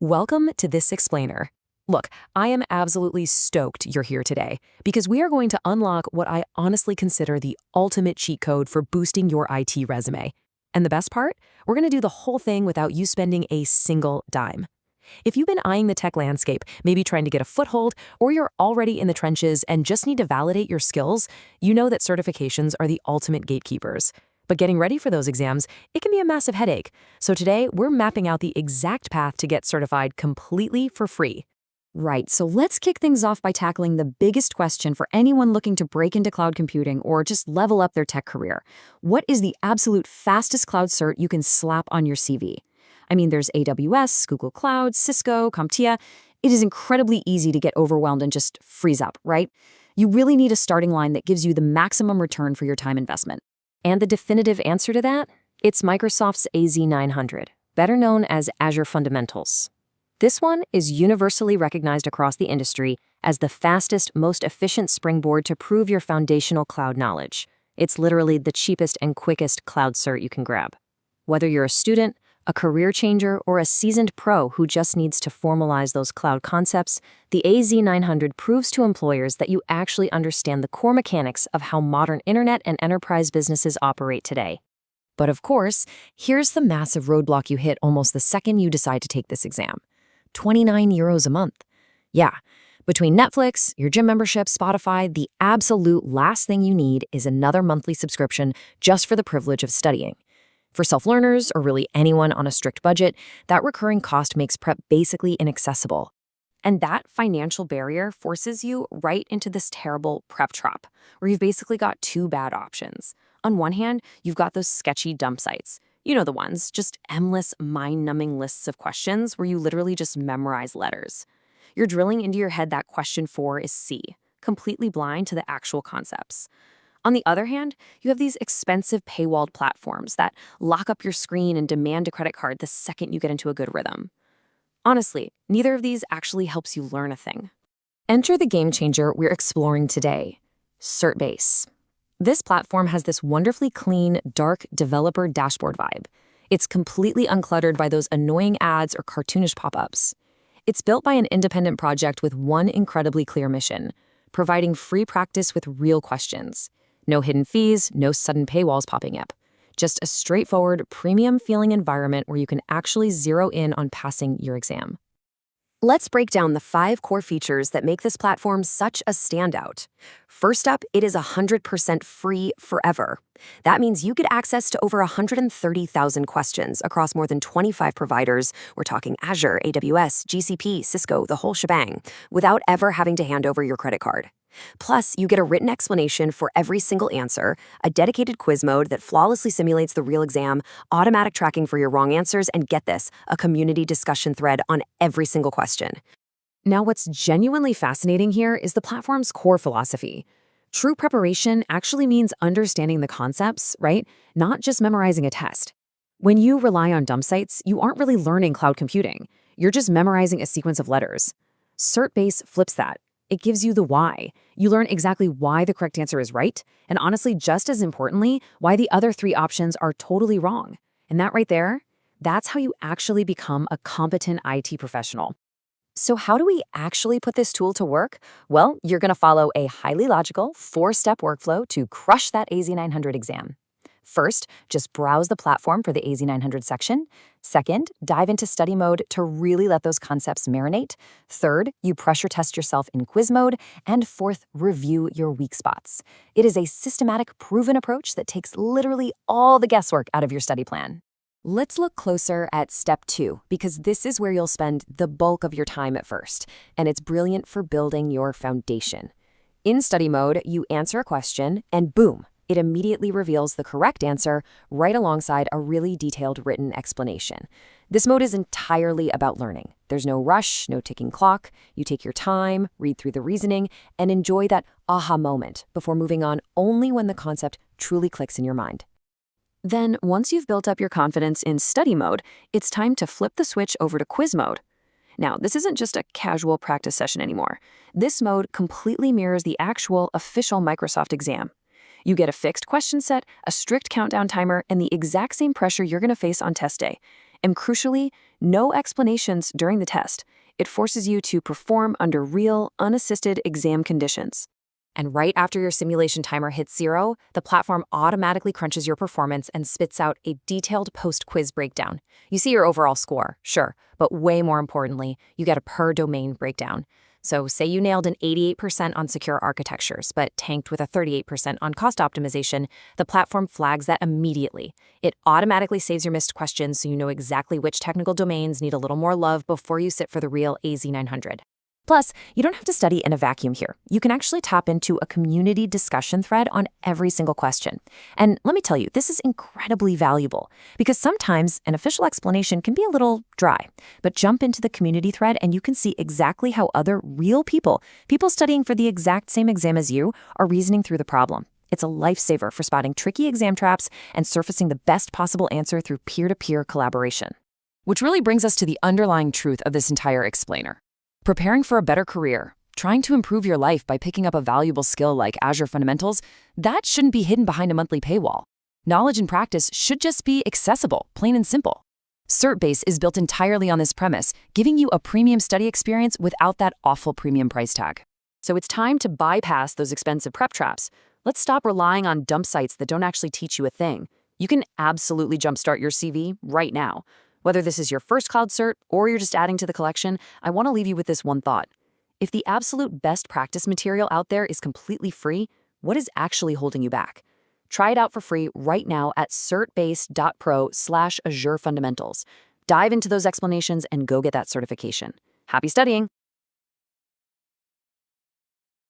Welcome to This Explainer. Look, I am absolutely stoked you're here today because we are going to unlock what I honestly consider the ultimate cheat code for boosting your IT resume. And the best part? We're going to do the whole thing without you spending a single dime. If you've been eyeing the tech landscape, maybe trying to get a foothold, or you're already in the trenches and just need to validate your skills, you know that certifications are the ultimate gatekeepers. But getting ready for those exams, it can be a massive headache. So today, we're mapping out the exact path to get certified completely for free. Right, so let's kick things off by tackling the biggest question for anyone looking to break into cloud computing or just level up their tech career. What is the absolute fastest cloud cert you can slap on your CV? I mean, there's AWS, Google Cloud, Cisco, CompTIA. It is incredibly easy to get overwhelmed and just freeze up, right? You really need a starting line that gives you the maximum return for your time investment. And the definitive answer to that? It's Microsoft's AZ-900, better known as Azure Fundamentals. This one is universally recognized across the industry as the fastest, most efficient springboard to prove your foundational cloud knowledge. It's literally the cheapest and quickest cloud cert you can grab. Whether you're a student, a career changer, or a seasoned pro who just needs to formalize those cloud concepts, the AZ-900 proves to employers that you actually understand the core mechanics of how modern internet and enterprise businesses operate today. But of course, here's the massive roadblock you hit almost the second you decide to take this exam. 29 euros a month. Yeah, between Netflix, your gym membership, Spotify, the absolute last thing you need is another monthly subscription just for the privilege of studying. For self-learners, or really anyone on a strict budget, that recurring cost makes prep basically inaccessible. And that financial barrier forces you right into this terrible prep trap, where you've basically got two bad options. On one hand, you've got those sketchy dump sites. You know the ones, just endless, mind-numbing lists of questions where you literally just memorize letters. You're drilling into your head that question 4 is C, completely blind to the actual concepts. On the other hand, you have these expensive paywalled platforms that lock up your screen and demand a credit card the second you get into a good rhythm. Honestly, neither of these actually helps you learn a thing. Enter the game changer we're exploring today, CertBase. This platform has this wonderfully clean, dark developer dashboard vibe. It's completely uncluttered by those annoying ads or cartoonish pop-ups. It's built by an independent project with one incredibly clear mission, providing free practice with real questions. No hidden fees, no sudden paywalls popping up. Just a straightforward, premium-feeling environment where you can actually zero in on passing your exam. Let's break down the 5 core features that make this platform such a standout. First up, it is 100% free forever. That means you get access to over 130,000 questions across more than 25 providers. We're talking Azure, AWS, GCP, Cisco, the whole shebang, without ever having to hand over your credit card. Plus, you get a written explanation for every single answer, a dedicated quiz mode that flawlessly simulates the real exam, automatic tracking for your wrong answers, and get this, a community discussion thread on every single question. Now, what's genuinely fascinating here is the platform's core philosophy. True preparation actually means understanding the concepts, right? Not just memorizing a test. When you rely on dump sites, you aren't really learning cloud computing. You're just memorizing a sequence of letters. CertBase flips that. It gives you the why. You learn exactly why the correct answer is right, and honestly, just as importantly, why the other 3 options are totally wrong. And that right there, that's how you actually become a competent IT professional. So how do we actually put this tool to work? Well, you're going to follow a highly logical 4-step workflow to crush that AZ-900 exam. First, just browse the platform for the AZ-900 section. Second, dive into study mode to really let those concepts marinate. Third, you pressure test yourself in quiz mode. And fourth, review your weak spots. It is a systematic, proven approach that takes literally all the guesswork out of your study plan. Let's look closer at step 2, because this is where you'll spend the bulk of your time at first, and it's brilliant for building your foundation. In study mode, you answer a question, and boom, it immediately reveals the correct answer right alongside a really detailed written explanation. This mode is entirely about learning. There's no rush, no ticking clock. You take your time, read through the reasoning, and enjoy that aha moment before moving on only when the concept truly clicks in your mind. Then, once you've built up your confidence in study mode, it's time to flip the switch over to quiz mode. Now, this isn't just a casual practice session anymore. This mode completely mirrors the actual official Microsoft exam. You get a fixed question set, a strict countdown timer, and the exact same pressure you're going to face on test day. And crucially, no explanations during the test. It forces you to perform under real, unassisted exam conditions. And right after your simulation timer hits 0, the platform automatically crunches your performance and spits out a detailed post-quiz breakdown. You see your overall score, sure, but way more importantly, you get a per-domain breakdown. So say you nailed an 88% on secure architectures, but tanked with a 38% on cost optimization, the platform flags that immediately. It automatically saves your missed questions so you know exactly which technical domains need a little more love before you sit for the real AZ-900. Plus, you don't have to study in a vacuum here. You can actually tap into a community discussion thread on every single question. And let me tell you, this is incredibly valuable because sometimes an official explanation can be a little dry. But jump into the community thread and you can see exactly how other real people studying for the exact same exam as you, are reasoning through the problem. It's a lifesaver for spotting tricky exam traps and surfacing the best possible answer through peer-to-peer collaboration. Which really brings us to the underlying truth of this entire explainer. Preparing for a better career, trying to improve your life by picking up a valuable skill like Azure fundamentals, that shouldn't be hidden behind a monthly paywall. Knowledge and practice should just be accessible, plain and simple. CertBase is built entirely on this premise, giving you a premium study experience without that awful premium price tag. So it's time to bypass those expensive prep traps. Let's stop relying on dump sites that don't actually teach you a thing. You can absolutely jumpstart your CV right now. Whether this is your first cloud cert or you're just adding to the collection, I want to leave you with this one thought. If the absolute best practice material out there is completely free, what is actually holding you back? Try it out for free right now at certbase.pro/Azure Fundamentals. Dive into those explanations and go get that certification. Happy studying!